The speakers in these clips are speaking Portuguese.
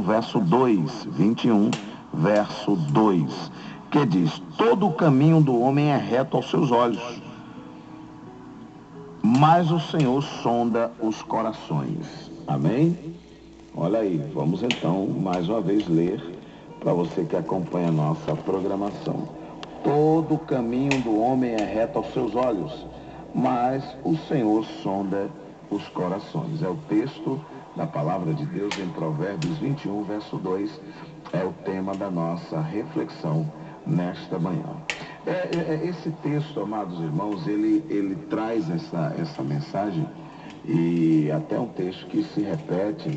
verso 2, 21, verso 2, que diz: todo o caminho do homem é reto aos seus olhos, mas o Senhor sonda os corações. Amém? Olha aí, vamos então mais uma vez ler para você que acompanha a nossa programação. Todo o caminho do homem é reto aos seus olhos, mas o Senhor sonda os corações. É o texto da palavra de Deus em Provérbios 21, verso 2. É o tema da nossa reflexão nesta manhã. Esse texto, amados irmãos, ele traz essa mensagem, e até um texto que se repete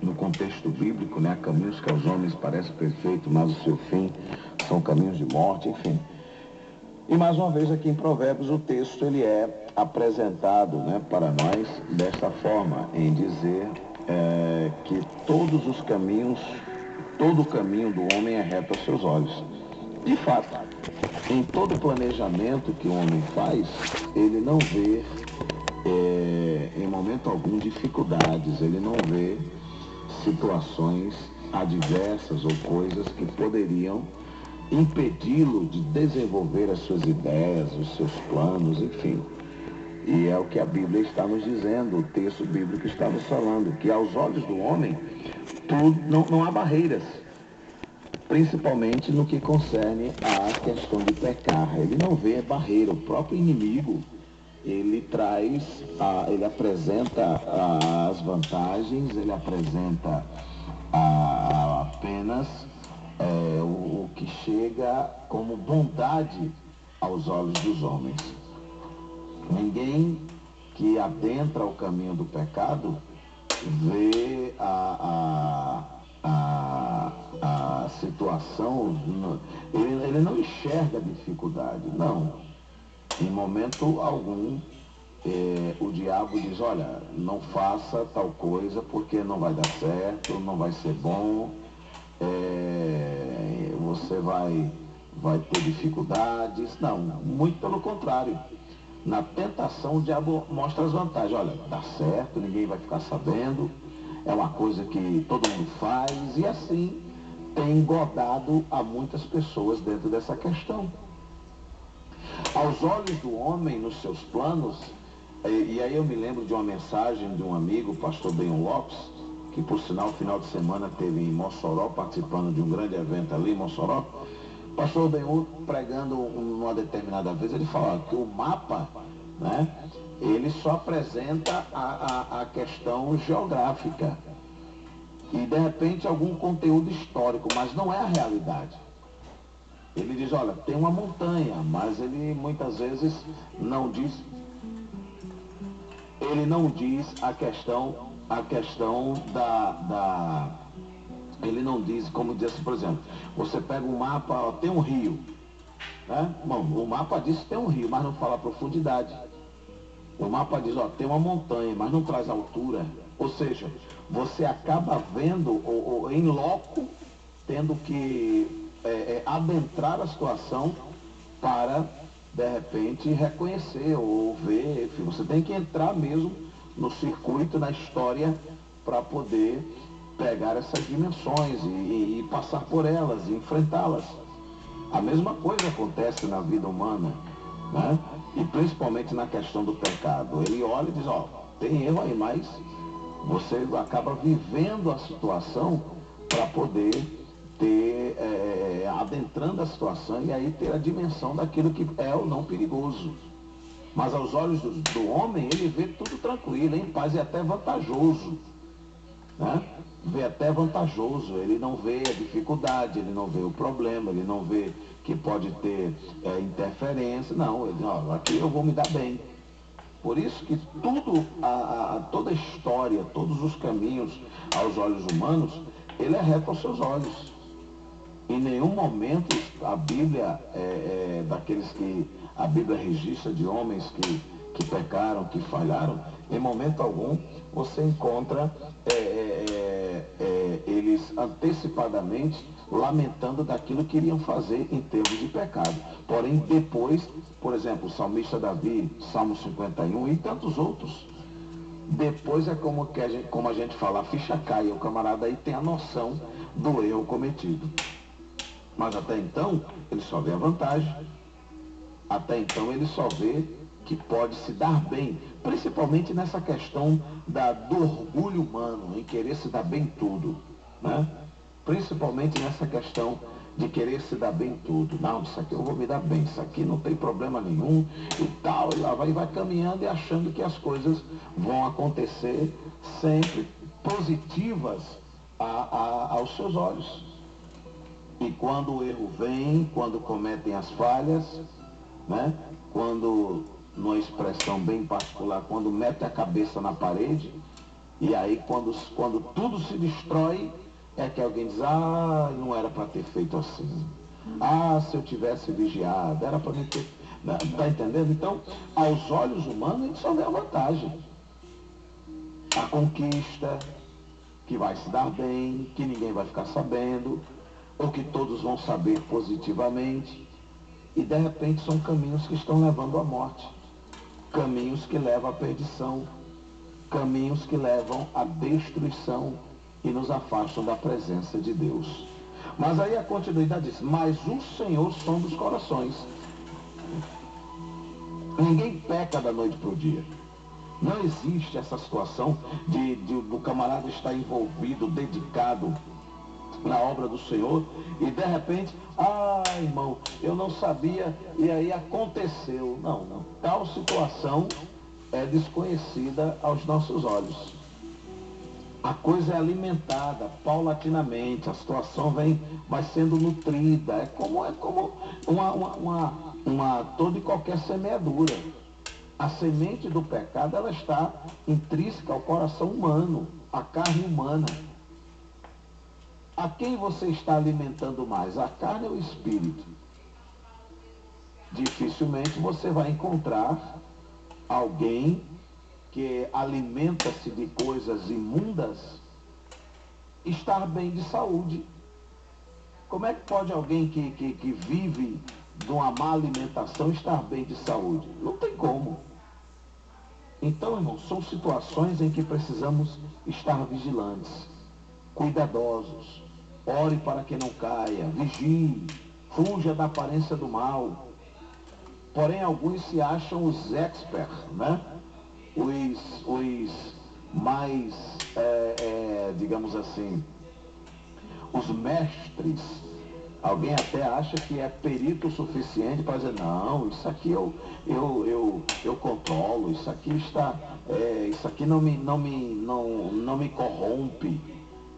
no contexto bíblico, né? Caminhos que aos homens parecem perfeitos, mas o seu fim são caminhos de morte, enfim. E mais uma vez aqui em Provérbios o texto ele é apresentado, né, para nós desta forma, em dizer que todo o caminho do homem é reto aos seus olhos. De fato, em todo planejamento que o homem faz, ele não vê em momento algum dificuldades, ele não vê situações adversas ou coisas que poderiam impedi-lo de desenvolver as suas ideias, os seus planos, enfim. E é o que a Bíblia está nos dizendo, o texto bíblico está nos falando, que aos olhos do homem não há barreiras, principalmente no que concerne à questão de pecar. Ele não vê barreira, o próprio inimigo, ele apresenta as vantagens, ele apresenta apenas o que chega como bondade aos olhos dos homens. Ninguém que adentra o caminho do pecado vê a situação, ele não enxerga a dificuldade, não. Em momento algum, o diabo diz: olha, não faça tal coisa porque não vai dar certo, não vai ser bom, você vai ter dificuldades. Não, muito pelo contrário. Na tentação, o diabo mostra as vantagens. Olha, dá certo, ninguém vai ficar sabendo, é uma coisa que todo mundo faz, e assim tem engodado a muitas pessoas dentro dessa questão. Aos olhos do homem, nos seus planos, e aí eu me lembro de uma mensagem de um amigo, o pastor Benhur Lopes, que por sinal, final de semana esteve em Mossoró, participando de um grande evento ali em Mossoró. O pastor Benhur, pregando uma determinada vez, ele fala que o mapa, né, ele só apresenta a questão geográfica e de repente algum conteúdo histórico, mas não é a realidade. Ele diz: olha, tem uma montanha, mas ele muitas vezes não diz, a questão ele não diz, como diz assim, por exemplo, você pega um mapa, ó, tem um rio, né? Bom, o mapa diz que tem um rio, mas não fala a profundidade. O mapa diz, ó, tem uma montanha, mas não traz altura. Ou seja, você acaba vendo, ou em loco, tendo que adentrar a situação para, de repente, reconhecer ou ver. Enfim, você tem que entrar mesmo no circuito, na história, para poder pegar essas dimensões e passar por elas, e enfrentá-las. A mesma coisa acontece na vida humana, né? E principalmente na questão do pecado. Ele olha e diz: ó, tem erro aí, mas você acaba vivendo a situação para poder ter, adentrando a situação, e aí ter a dimensão daquilo que é ou não perigoso. Mas aos olhos do homem, ele vê tudo tranquilo, em paz, e até vantajoso, né? Vê até vantajoso, ele não vê a dificuldade, ele não vê o problema, ele não vê que pode ter interferência. Não, ele diz: ó, aqui eu vou me dar bem. Por isso que toda a história, todos os caminhos aos olhos humanos, ele é reto aos seus olhos. Em nenhum momento a Bíblia, daqueles que a Bíblia registra de homens que pecaram, que falharam, em momento algum você encontra eles antecipadamente lamentando daquilo que iriam fazer em termos de pecado. Porém, depois, por exemplo, o salmista Davi, Salmo 51 e tantos outros, Depois é como a gente fala, a ficha cai, o camarada aí tem a noção do erro cometido. Mas até então, ele só vê a vantagem. Até então, ele só vê que pode se dar bem, principalmente nessa questão do orgulho humano, em querer se dar bem tudo, né? Principalmente nessa questão de querer se dar bem tudo. Não, isso aqui eu vou me dar bem, isso aqui não tem problema nenhum e tal, e lá vai caminhando e achando que as coisas vão acontecer sempre positivas aos seus olhos. E quando o erro vem, quando cometem as falhas, né? Quando, numa expressão bem particular, quando mete a cabeça na parede, e aí quando tudo se destrói, é que alguém diz, ah, não era para ter feito assim. Ah, se eu tivesse vigiado, era para me ter... Está entendendo? Então, aos olhos humanos, a gente só vê a vantagem. A conquista, que vai se dar bem, que ninguém vai ficar sabendo, ou que todos vão saber positivamente. E de repente são caminhos que estão levando à morte, caminhos que levam à perdição, caminhos que levam à destruição e nos afastam da presença de Deus. Mas aí a continuidade diz, mas o Senhor sonda os corações. Ninguém peca da noite para o dia. Não existe essa situação do camarada estar envolvido, dedicado na obra do Senhor, e de repente, irmão, eu não sabia, e aí aconteceu. Não. Tal situação é desconhecida aos nossos olhos. A coisa é alimentada paulatinamente, a situação vai sendo nutrida, é como toda e qualquer semeadura. A semente do pecado, ela está intrínseca ao coração humano, à carne humana. A quem você está alimentando mais, a carne ou o espírito? Dificilmente você vai encontrar alguém que alimenta-se de coisas imundas estar bem de saúde. Como é que pode alguém que vive de uma má alimentação estar bem de saúde? Não tem como. Então, irmão, são situações em que precisamos estar vigilantes, cuidadosos. Ore para que não caia, vigie, fuja da aparência do mal. Porém, alguns se acham os experts, né? Os mais, digamos assim, os mestres. Alguém até acha que é perito o suficiente para dizer, não, isso aqui eu controlo, isso aqui isso aqui não me corrompe.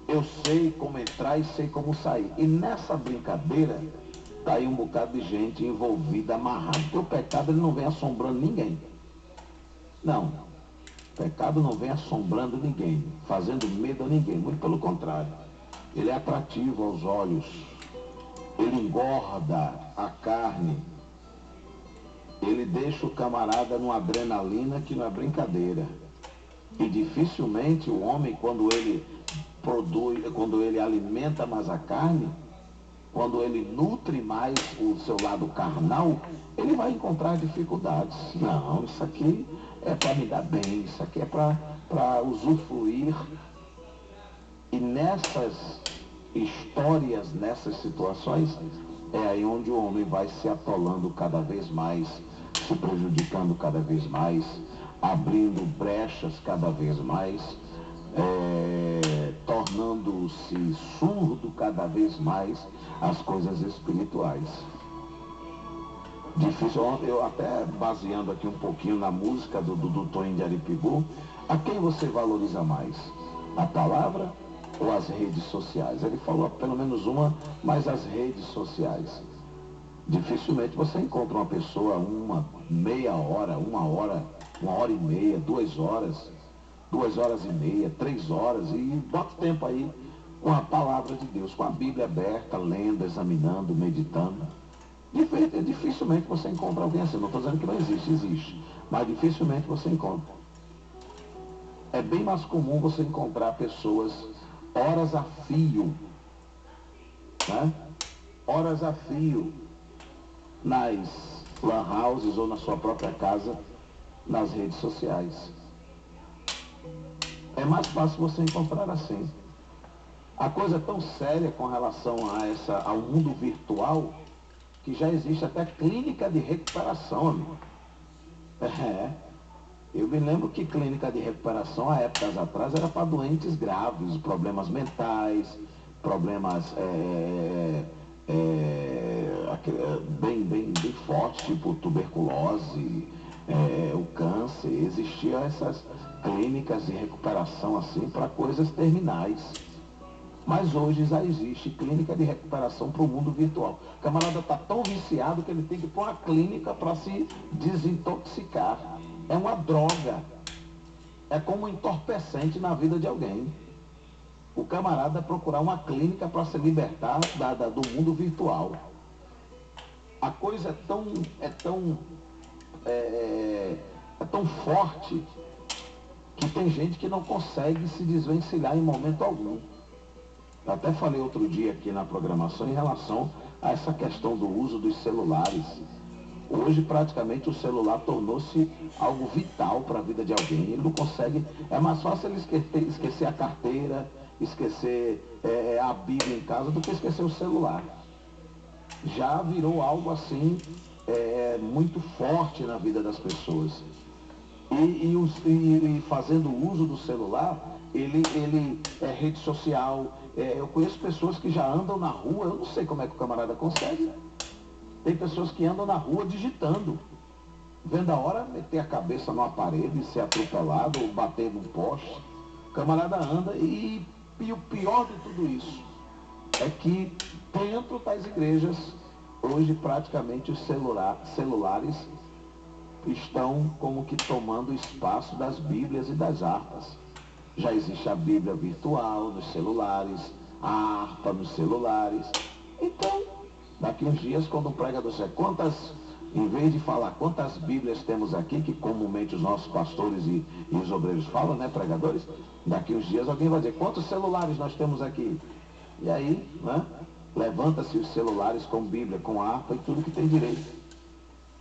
Eu sei como entrar e sei como sair. E nessa brincadeira, está aí um bocado de gente envolvida, amarrada. Porque o pecado ele não vem assombrando ninguém. Não. O pecado não vem assombrando ninguém, fazendo medo a ninguém. Muito pelo contrário. Ele é atrativo aos olhos. Ele engorda a carne. Ele deixa o camarada numa adrenalina que não é brincadeira. E dificilmente o homem, quando ele alimenta mais a carne, quando ele nutre mais o seu lado carnal, ele vai encontrar dificuldades. Não, isso aqui é para me dar bem, isso aqui é para usufruir. E nessas histórias, nessas situações, é aí onde o homem vai se atolando cada vez mais, se prejudicando cada vez mais, abrindo brechas cada vez mais, tornando-se surdo cada vez mais às coisas espirituais. Difícil, eu até baseando aqui um pouquinho na música do Toninho de Aripibu, a quem você valoriza mais? A palavra ou as redes sociais? Ele falou pelo menos uma, mas as redes sociais. Dificilmente você encontra uma pessoa meia hora, uma hora e meia, 2 horas, 2 horas e meia, 3 horas, e bota tempo aí com a palavra de Deus, com a Bíblia aberta, lendo, examinando, meditando. Dificilmente você encontra alguém assim. Não estou dizendo que não existe, existe, mas dificilmente você encontra. É bem mais comum você encontrar pessoas horas a fio, né? Horas a fio nas lan houses ou na sua própria casa, nas redes sociais. É mais fácil você encontrar assim. A coisa é tão séria com relação ao mundo virtual que já existe até clínica de recuperação, amigo. É. Eu me lembro que clínica de recuperação, há épocas atrás, era para doentes graves, problemas mentais, problemas bem fortes, tipo tuberculose, o câncer. Existiam essas clínicas de recuperação assim para coisas terminais. Mas hoje já existe clínica de recuperação para o mundo virtual. O camarada está tão viciado que ele tem que ir para uma clínica para se desintoxicar. É uma droga. É como um entorpecente na vida de alguém. O camarada procurar uma clínica para se libertar do mundo virtual. A coisa é tão forte que tem gente que não consegue se desvencilhar em momento algum. Eu até falei outro dia aqui na programação em relação a essa questão do uso dos celulares. Hoje praticamente o celular tornou-se algo vital para a vida de alguém. Ele não consegue, é mais fácil ele esquecer a carteira, esquecer a Bíblia em casa do que esquecer o celular. Já virou algo assim muito forte na vida das pessoas. E fazendo uso do celular, ele é rede social. Eu conheço pessoas que já andam na rua, eu não sei como é que o camarada consegue. Tem pessoas que andam na rua digitando, vendo a hora meter a cabeça numa parede, ser atropelado ou bater num poste. O camarada anda e o pior de tudo isso é que dentro das igrejas, hoje praticamente os celulares estão como que tomando o espaço das Bíblias e das harpas. Já existe a Bíblia virtual nos celulares, a harpa nos celulares. Então, daqui uns dias, quando o pregador disser em vez de falar quantas Bíblias temos aqui, que comumente os nossos pastores e os obreiros falam, né, pregadores? Daqui uns dias alguém vai dizer, quantos celulares nós temos aqui? E aí, né, levanta-se os celulares com Bíblia, com harpa e tudo que tem direito.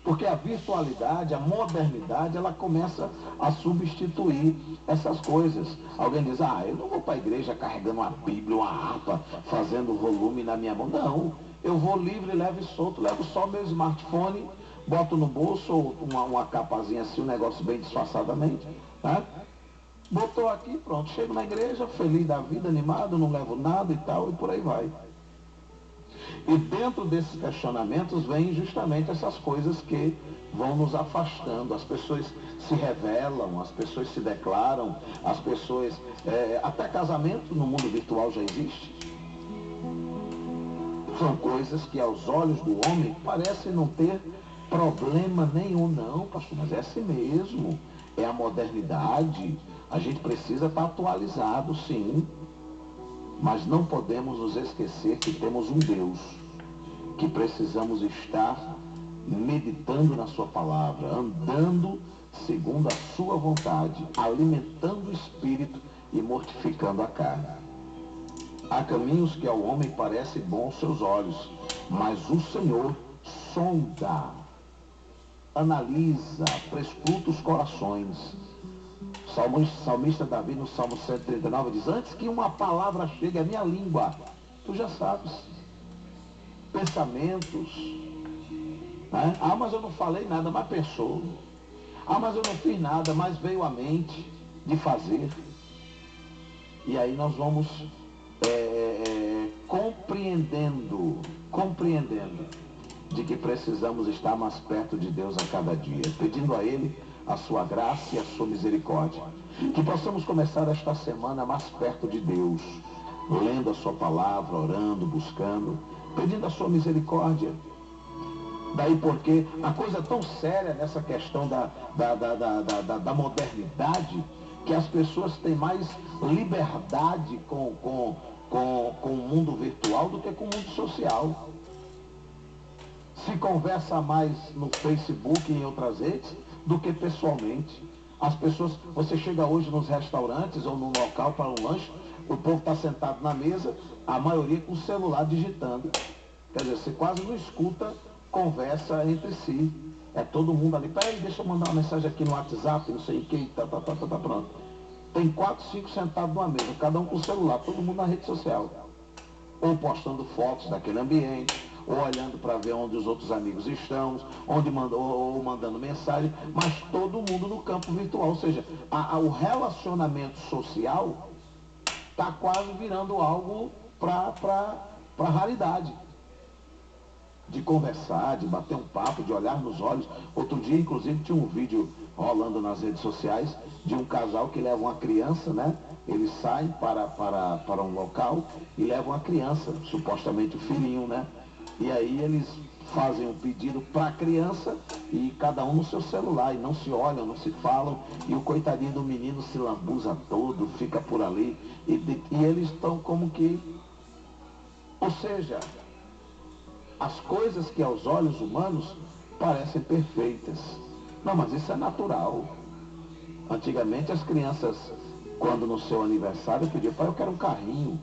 Porque a virtualidade, a modernidade, ela começa a substituir essas coisas. Alguém diz, eu não vou para a igreja carregando uma Bíblia, uma harpa, fazendo volume na minha mão. Não, eu vou livre, leve e solto, levo só meu smartphone, boto no bolso, ou uma capazinha assim, um negócio bem disfarçadamente. Tá? Botou aqui, pronto, chego na igreja, feliz da vida, animado, não levo nada e tal, e por aí vai. E dentro desses questionamentos vem justamente essas coisas que vão nos afastando. As pessoas se revelam, as pessoas se declaram, as pessoas... até casamento no mundo virtual já existe. São coisas que aos olhos do homem parecem não ter problema nenhum. Não, pastor, mas é assim mesmo. É a modernidade. A gente precisa estar atualizado, sim. Mas não podemos nos esquecer que temos um Deus, que precisamos estar meditando na sua palavra, andando segundo a sua vontade, alimentando o espírito e mortificando a carne. Há caminhos que ao homem parecem bons aos seus olhos, mas o Senhor sonda, analisa, prescruta os corações. O salmista Davi, no Salmo 139, diz, antes que uma palavra chegue à minha língua, tu já sabes. Pensamentos. Né? Mas eu não falei nada, mas pensou. Mas eu não fiz nada, mas veio à mente de fazer. E aí nós vamos compreendendo de que precisamos estar mais perto de Deus a cada dia, pedindo a Ele a sua graça e a sua misericórdia. Que possamos começar esta semana mais perto de Deus, lendo a sua palavra, orando, buscando, pedindo a sua misericórdia. Daí porque a coisa é tão séria nessa questão da modernidade, que as pessoas têm mais liberdade com o mundo virtual do que com o mundo social. Se conversa mais no Facebook e em outras redes do que pessoalmente. As pessoas, você chega hoje nos restaurantes ou num local para um lanche, o povo está sentado na mesa, a maioria com o celular digitando. Quer dizer, você quase não escuta conversa entre si. É todo mundo ali, peraí, deixa eu mandar uma mensagem aqui no WhatsApp, não sei o que, pronto. Tem 4, 5 sentados numa mesa, cada um com o celular, todo mundo na rede social. Ou postando fotos daquele ambiente, ou olhando para ver onde os outros amigos estão, ou mandando mensagem, mas todo mundo no campo virtual. Ou seja, o relacionamento social está quase virando algo para raridade. De conversar, de bater um papo, de olhar nos olhos. Outro dia, inclusive, tinha um vídeo rolando nas redes sociais de um casal que leva uma criança, né? Eles saem para um local e levam a criança, supostamente o filhinho, né? E aí eles fazem um pedido para a criança e cada um no seu celular, e não se olham, não se falam, e o coitadinho do menino se lambuza todo, fica por ali, e eles estão como que... Ou seja, as coisas que aos olhos humanos parecem perfeitas. Não, mas isso é natural. Antigamente as crianças, quando no seu aniversário, pediam: pai, eu quero um carrinho,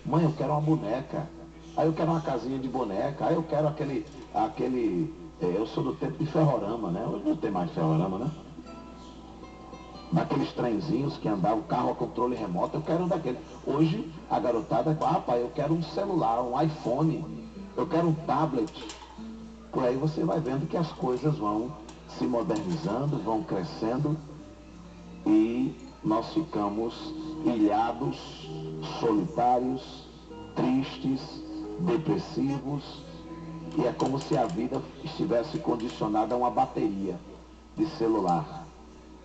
mãe, eu quero uma boneca, aí eu quero uma casinha de boneca, aí eu quero eu sou do tempo de ferrorama, né? Hoje não tem mais ferrorama, né? Daqueles trenzinhos que andavam, carro a controle remoto, eu quero um daquele. Hoje a garotada, pai, eu quero um celular, um iPhone, eu quero um tablet. Por aí você vai vendo que as coisas vão se modernizando, vão crescendo e nós ficamos ilhados, solitários, tristes, depressivos, e é como se a vida estivesse condicionada a uma bateria de celular,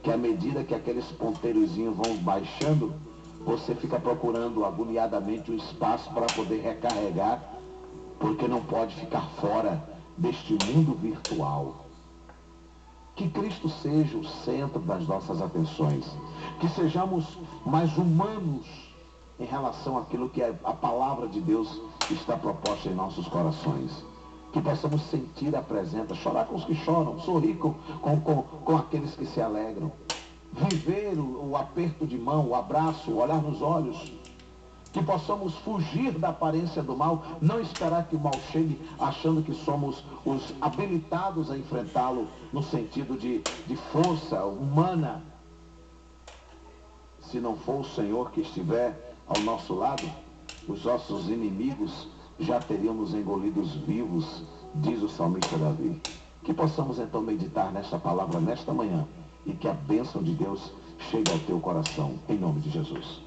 que à medida que aqueles ponteirozinhos vão baixando, você fica procurando agoniadamente um espaço para poder recarregar, porque não pode ficar fora deste mundo virtual. Que Cristo seja o centro das nossas atenções, que sejamos mais humanos em relação àquilo que a palavra de Deus está proposta em nossos corações. Que possamos sentir a presença, chorar com os que choram, sorrir com aqueles que se alegram, viver o aperto de mão, o abraço, o olhar nos olhos. Que possamos fugir da aparência do mal, não esperar que o mal chegue achando que somos os habilitados a enfrentá-lo no sentido de força humana. Se não for o Senhor que estiver ao nosso lado, os nossos inimigos já teriam nos engolidos vivos, diz o salmista Davi. Que possamos então meditar nesta palavra nesta manhã e que a bênção de Deus chegue ao teu coração, em nome de Jesus.